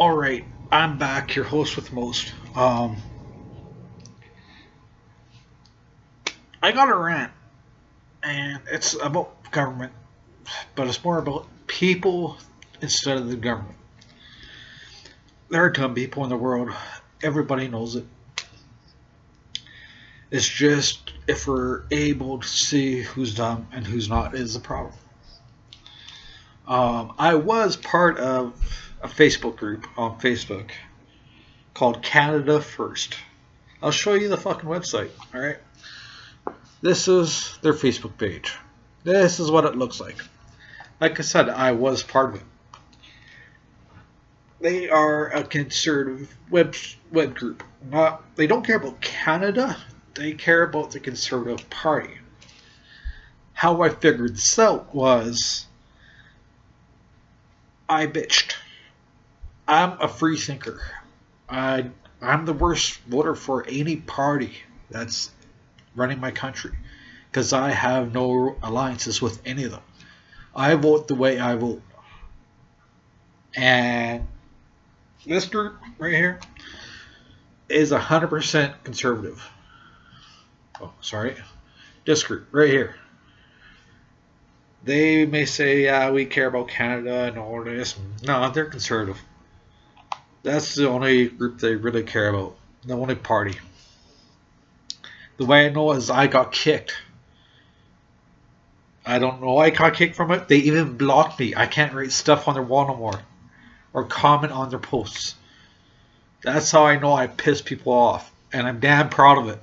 All right, I'm back, your host with most. I got a rant, and it's about government, but it's more about people instead of the government. There are dumb people in the world. Everybody knows it. It's just if we're able to see who's dumb and who's not is the problem. I was part of a Facebook group on Facebook called Canada First. I'll show you the fucking website, alright? This is their Facebook page. This is what it looks like. Like I said, I was part of it. They are a conservative web group. They don't care about Canada. They care about the Conservative Party. How I figured this out was I bitched. I'm a free thinker. I'm the worst voter for any party that's running my country because I have no alliances with any of them. I vote the way I vote. And this group right here is 100% conservative. Oh, sorry. This group right here. They may say, yeah, we care about Canada and all this. No, they're conservative. That's the only group they really care about. The only party. The way I know is I got kicked. I don't know I got kicked from it. They even blocked me. I can't write stuff on their wall no more. Or comment on their posts. That's how I know I piss people off. And I'm damn proud of it.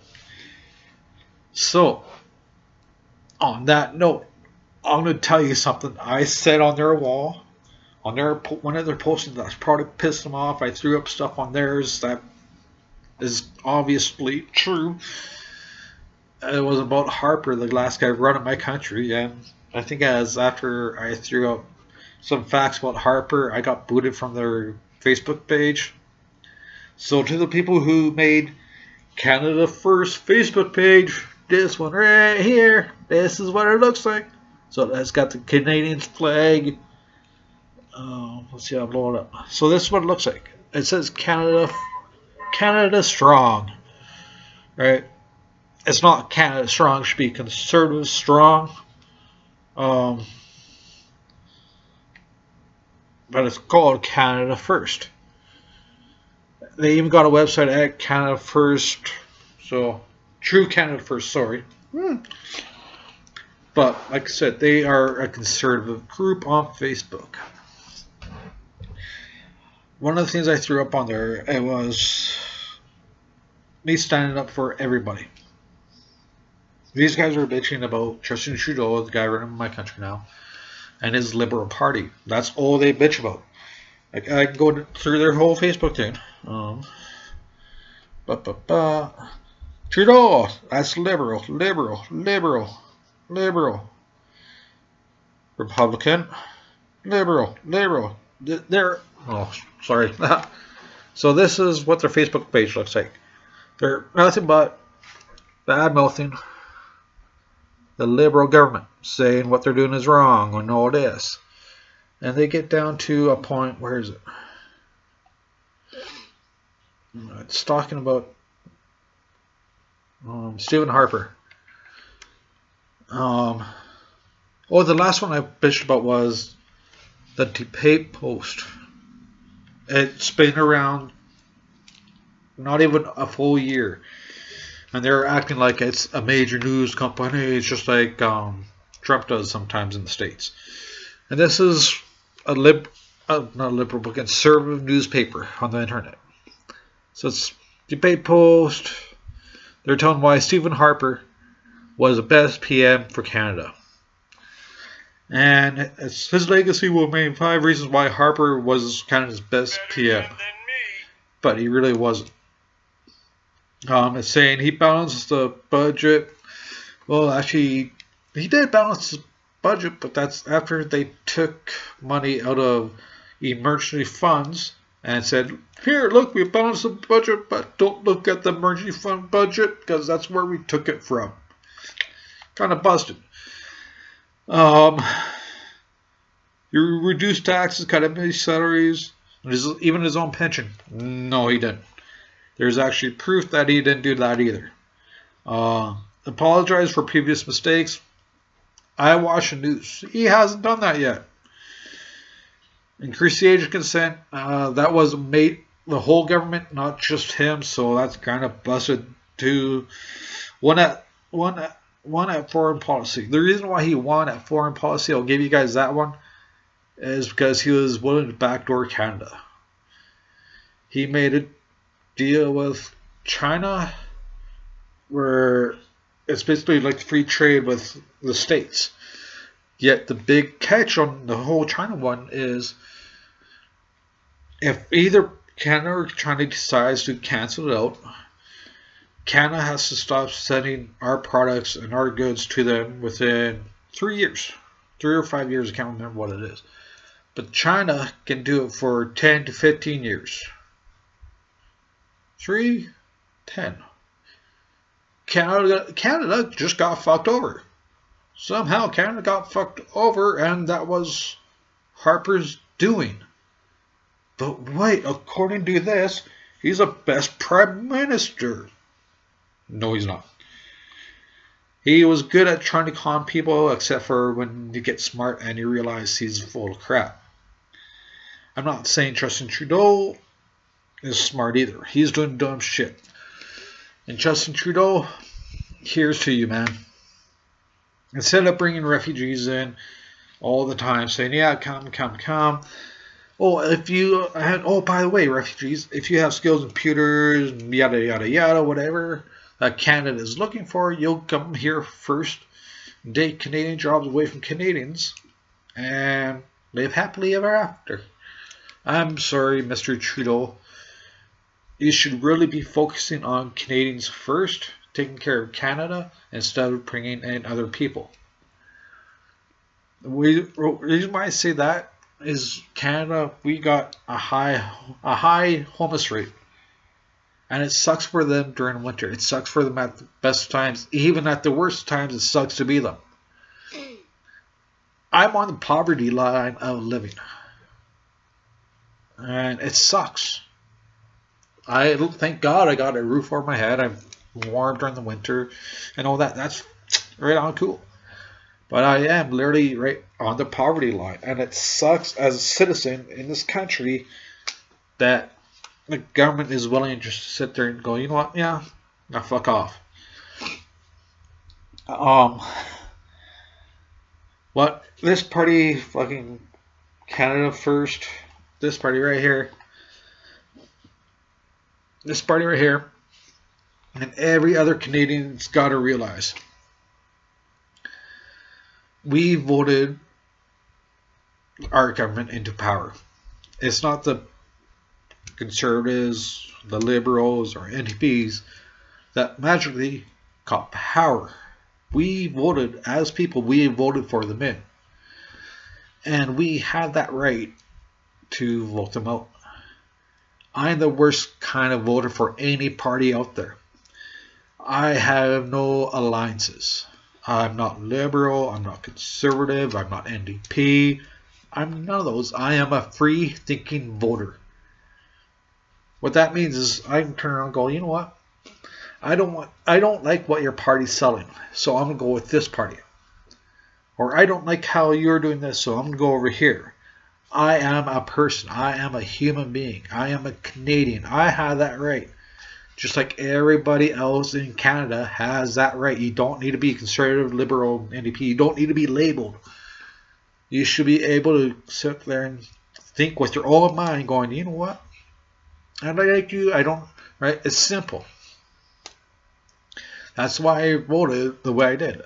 So, on that note, I'm going to tell you something. I said on their wall, on their one of their postings, that's probably pissed them off. I threw up stuff on theirs that is obviously true. It was about Harper, the last guy running my country, and I think as after I threw up some facts about Harper, I got booted from their Facebook page. So to the people who made Canada First Facebook page, this one right here, this is what it looks like. So it's got the Canadian flag. Let's see, I'll blow it up. So this is what it looks like. It says Canada Strong, right? It's not Canada Strong. It should be Conservative Strong. But it's called Canada First. They even got a website at Canada First. So, True Canada First, sorry. But, like I said, they are a conservative group on Facebook. One of the things I threw up on there, it was me standing up for everybody. These guys are bitching about Justin Trudeau, the guy running my country now, and his Liberal Party. That's all they bitch about. Like, I can go through their whole Facebook thing. Trudeau, that's liberal. Republican, liberal. They're, oh, sorry. So this is what their Facebook page looks like. They're nothing but bad mouthing the Liberal government, saying what they're doing is wrong and all this. And they get down to a point, where is it? It's talking about Stephen Harper. The last one I bitched about was the debate post. It's been around not even a full year. And they're acting like it's a major news company. It's just like Trump does sometimes in the States. And this is a not a liberal, but conservative newspaper on the internet. So it's debate post. They're telling why Stephen Harper was the best PM for Canada. And his legacy will remain 5 reasons why Harper was Canada's best PM. But he really wasn't. It's saying he balanced the budget. Well, actually, he did balance the budget, but that's after they took money out of emergency funds and said, here, look, we balanced the budget, but don't look at the emergency fund budget because that's where we took it from. Kind of busted. You reduce taxes, cut employee salaries. Even his own pension. No, he didn't. There's actually proof that he didn't do that either. Apologize for previous mistakes. I watch the news. He hasn't done that yet. Increase the age of consent. That was made the whole government, not just him. So that's kind of busted to one at foreign policy. The reason why he won at foreign policy, I'll give you guys that one, is because he was willing to backdoor Canada. He made a deal with China where it's basically like free trade with the States. Yet the big catch on the whole China one is if either Canada or China decides to cancel it out, Canada has to stop sending our products and our goods to them within 3 years. 3 or 5 years, I can't remember what it is. But China can do it for 10 to 15 years. 3, 10. Canada just got fucked over. Somehow Canada got fucked over, and that was Harper's doing. But wait, according to this, he's the best prime minister. No, he's not. He was good at trying to calm people, except for when you get smart and you realize he's full of crap. I'm not saying Justin Trudeau is smart either. He's doing dumb shit. And Justin Trudeau, here's to you, man. Instead of bringing refugees in all the time, saying, yeah, come. Oh, by the way, refugees, if you have skills in computers, yada, yada, yada, whatever that Canada is looking for, you'll come here first, take Canadian jobs away from Canadians, and live happily ever after. I'm sorry, Mr. Trudeau. You should really be focusing on Canadians first, taking care of Canada, instead of bringing in other people. The reason why I say that is Canada, we got a high homeless rate. And it sucks for them during winter. It sucks for them at the best times. Even at the worst times, it sucks to be them. I'm on the poverty line of living. And it sucks. Thank God I got a roof over my head. I'm warm during the winter and all that. That's right on cool. But I am literally right on the poverty line. And it sucks as a citizen in this country that the government is willing just to sit there and go, you know what? Yeah, now fuck off. What? This party, fucking Canada First, this party right here, and every other Canadian's got to realize, we voted our government into power. It's not the Conservatives, the Liberals, or NDPs that magically got power. We voted, as people, we voted for them in. And we had that right to vote them out. I'm the worst kind of voter for any party out there. I have no alliances. I'm not liberal, I'm not conservative, I'm not NDP. I'm none of those. I am a free thinking voter. What that means is I can turn around and go, you know what? I don't like what your party's selling, so I'm gonna go with this party. Or I don't like how you're doing this, so I'm gonna go over here. I am a person. I am a human being. I am a Canadian. I have that right. Just like everybody else in Canada has that right. You don't need to be conservative, liberal, NDP. You don't need to be labeled. You should be able to sit there and think with your own mind going, you know what? I like you. I don't. Right? It's simple. That's why I voted the way I did.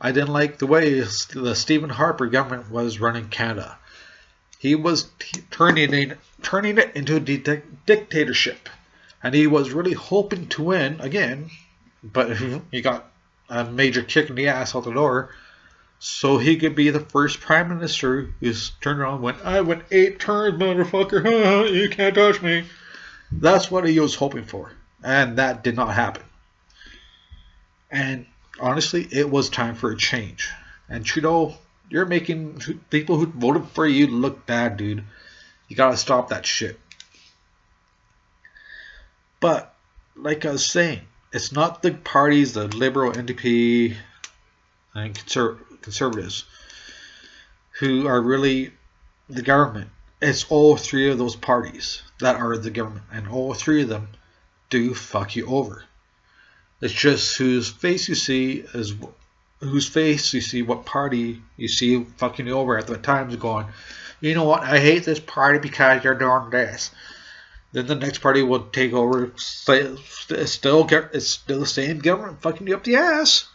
I didn't like the way the Stephen Harper government was running Canada. He was turning it into a dictatorship. And he was really hoping to win again. But he got a major kick in the ass out the door. So he could be the first prime minister who's turned around and went, I went 8 turns, motherfucker. You can't touch me. That's what he was hoping for. And that did not happen. And honestly, it was time for a change. And Trudeau, you're making people who voted for you look bad, dude. You gotta stop that shit. But, like I was saying, it's not the parties, the Liberal, NDP, and Conservatives, who are really the government. It's all three of those parties that are the government, and all three of them do fuck you over. It's just whose face you see what party you see fucking you over at the times, going, you know what, I hate this party because you're doing this. Then the next party will take over. It's still the same government fucking you up the ass.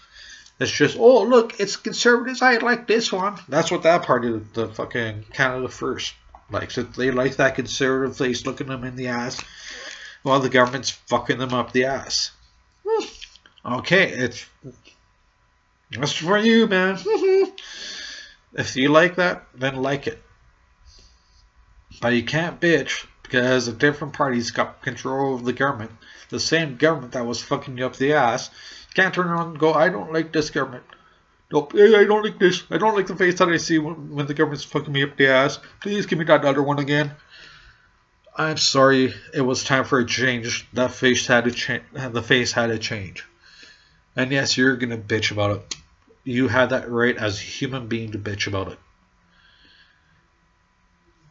It's just, oh look, it's conservatives, I like this one. That's what that party, the fucking Canada First, likes. They like that conservative face looking them in the ass while the government's fucking them up the ass. Okay, that's for you, man. If you like that, then like it. But you can't bitch because the different parties got control of the government. The same government that was fucking you up the ass. You can't turn around and go, I don't like this government. Nope, I don't like this. I don't like the face that I see when the government's fucking me up the ass. Please give me that other one again. I'm sorry, it was time for a change. That face had to change. The face had to change. And yes, you're gonna bitch about it. You had that right as a human being to bitch about it.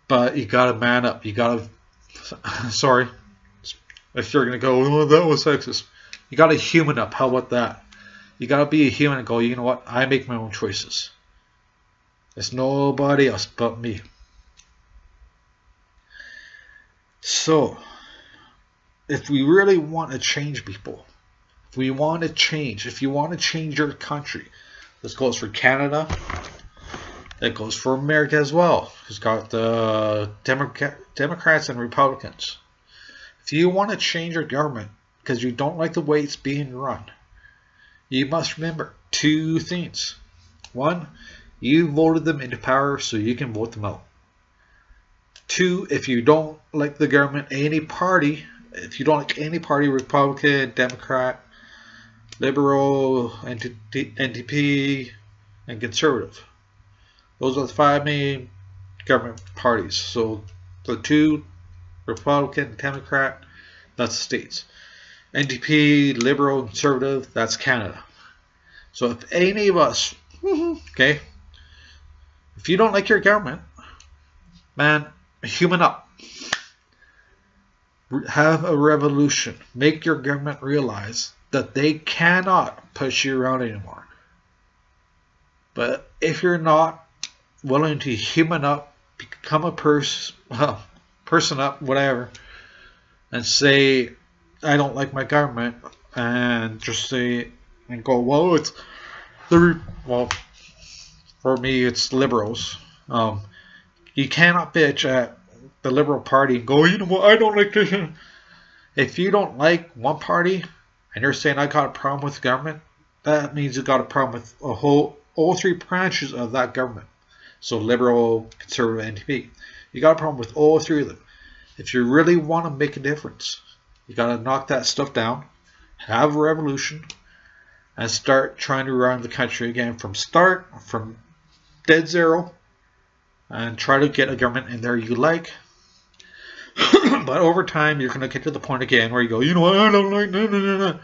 But you gotta man up. You gotta. Sorry, if you're gonna go, oh, that was sexist. You gotta human up. How about that? You gotta be a human and go, you know what? I make my own choices. It's nobody else but me. So, if we really want to change people, if you want to change your country, this goes for Canada, it goes for America as well. It's got the Democrats and Republicans. If you want to change your government because you don't like the way it's being run, you must remember two things. One, you voted them into power so you can vote them out. Two, if you don't like the government, any party, Republican, Democrat, Liberal, NDP, and Conservative. Those are the five main government parties. So the two, Republican, Democrat, that's the states. NDP, Liberal, Conservative, that's Canada. So if any of us, okay, if you don't like your government, man, human up. Have a revolution. Make your government realize that they cannot push you around anymore. But if you're not willing to human up, become a person up, whatever, and say, I don't like my government, and just say, and go, well, for me, it's liberals. You cannot bitch at the Liberal Party and go, you know what, I don't like this. If you don't like one party and you're saying I got a problem with the government, that means you got a problem with all three branches of that government. So Liberal, Conservative, NDP. You got a problem with all three of them. If you really want to make a difference, you got to knock that stuff down, have a revolution, and start trying to run the country again from dead zero, and try to get a government in there you like. But over time, you're going to get to the point again where you go, you know what, I don't like, no.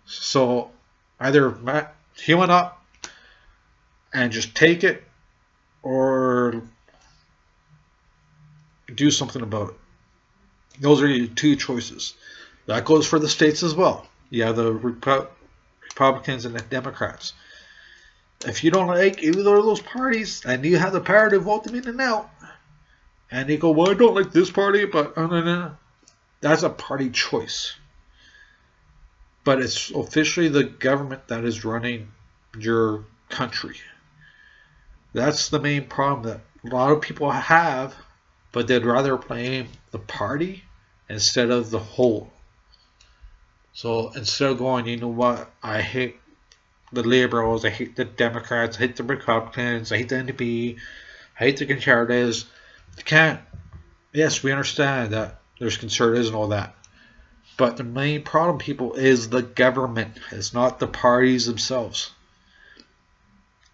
So either human up and just take it, or do something about it. Those are your two choices. That goes for the states as well. You have the Republicans and the Democrats. If you don't like either of those parties and you have the power to vote them in and out, and you go, well, I don't like this party, but that's a party choice. But it's officially the government that is running your country. That's the main problem that a lot of people have, but they'd rather blame the party instead of the whole. So instead of going, you know what, I hate the Liberals, I hate the Democrats, I hate the Republicans, I hate the NDP, I hate the Conservatives. You can't. Yes, we understand that there's Conservatives and all that. But the main problem, people, is the government. It's not the parties themselves.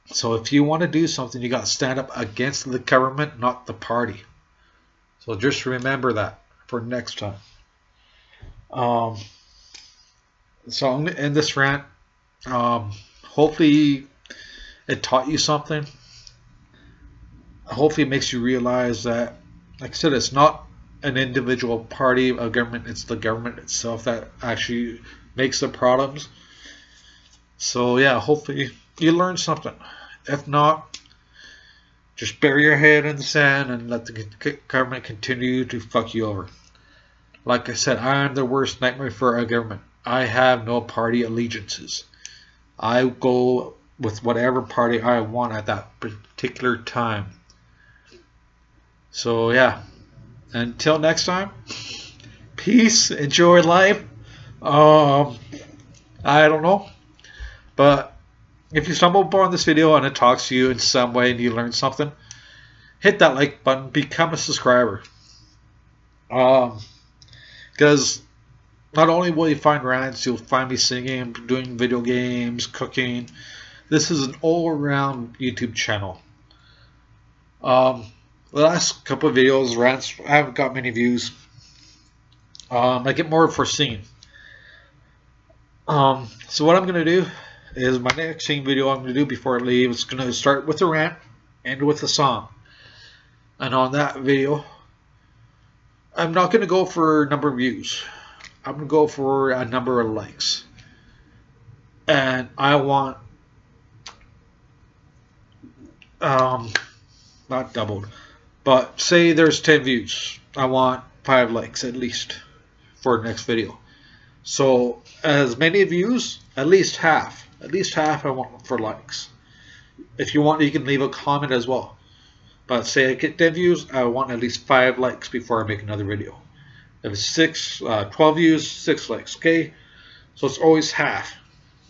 So if you want to do something, you got to stand up against the government, not the party. So just remember that for next time. So I'm going to end this rant. Hopefully it taught you something. Hopefully it makes you realize that, like I said, it's not an individual party of government, it's the government itself that actually makes the problems. So yeah, hopefully you learned something. If not, just bury your head in the sand and let the government continue to fuck you over. Like I said, I am the worst nightmare for a government. I have no party allegiances. I go with whatever party I want at that particular time. So yeah, until next time, peace, enjoy life. I don't know, but if you stumble upon this video and it talks to you in some way and you learn something, hit that like button, become a subscriber. Because not only will you find rants, you'll find me singing, doing video games, cooking. This is an all-around YouTube channel. The last couple of videos, rants, I haven't got many views. I get more foreseen. So what I'm going to do is my next video I'm going to do before I leave is going to start with a rant, end with a song. And on that video, I'm not going to go for a number of views. I'm going to go for a number of likes. And I want, not doubled, but say there's 10 views. I want 5 likes at least for the next video. So as many views, at least half. At least half I want for likes. If you want, you can leave a comment as well. But say I get 10 views, I want at least 5 likes before I make another video. If it's 12 views, 6 likes, okay? So it's always half.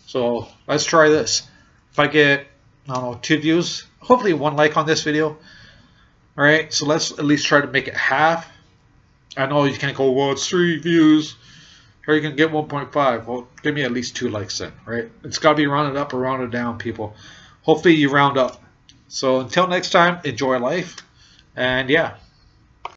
So let's try this. If I get, I don't know, 2 views, hopefully 1 like on this video. Alright, so let's at least try to make it half. I know you can't go, well, it's 3 views. Or you can get 1.5. Well, give me at least 2 likes then, right? It's got to be rounded up or rounded down, people. Hopefully you round up. So until next time, enjoy life. And yeah.